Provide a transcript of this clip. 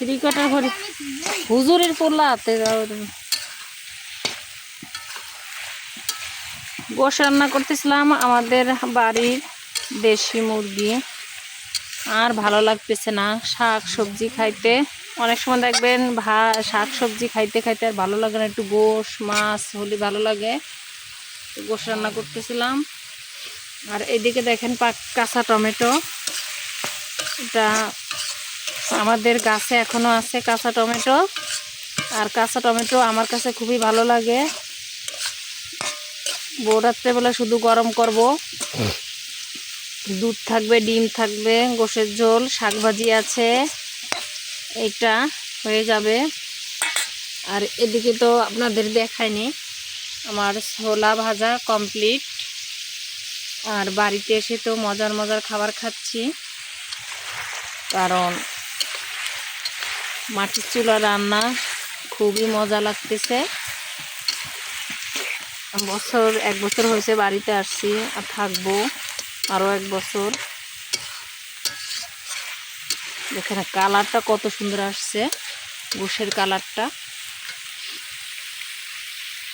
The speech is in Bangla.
ক্রিকেটার ঘরে হুজুরের পোলা হাতে যাও তুমি। গোশ রান্না করতেছিলাম আমাদের বাড়ির দেশি মুরগি। আর ভালো লাগতেছে না শাক সবজি খাইতে। অনেক সময় দেখবেন শাক সবজি খাইতে খাইতে আর ভালো লাগে না, একটু গোশ মাছ হলে ভালো লাগে। গোশ রান্না করতেছিলাম। আর এদিকে দেখেন কাঁচা টমেটো, এটা আমাদের গাছে এখনো আছে কাঁচা টমেটো। আর কাঁচা টমেটো আমার কাছে খুবই ভালো লাগে। বউ রাত্রেবেলা শুধু গরম করব, দুধ থাকবে, ডিম থাকবে, গোশের ঝোল, শাকভাজি আছে, এটা হয়ে যাবে। আর এদিকে তো আপনাদের দেখায়নি, আমার ছোলা ভাজা কমপ্লিট। আর বাড়িতে এসে তো মজার মজার খাবার খাচ্ছি, কারণ মাটির চুলা রান্না খুবই মজা লাগতেছে। এক বছর হয়েছে বাড়িতে আসছি, আর থাকবো আরও 1 বছর। দেখেন কালারটা কত সুন্দর আসছে, গোশের কালারটা।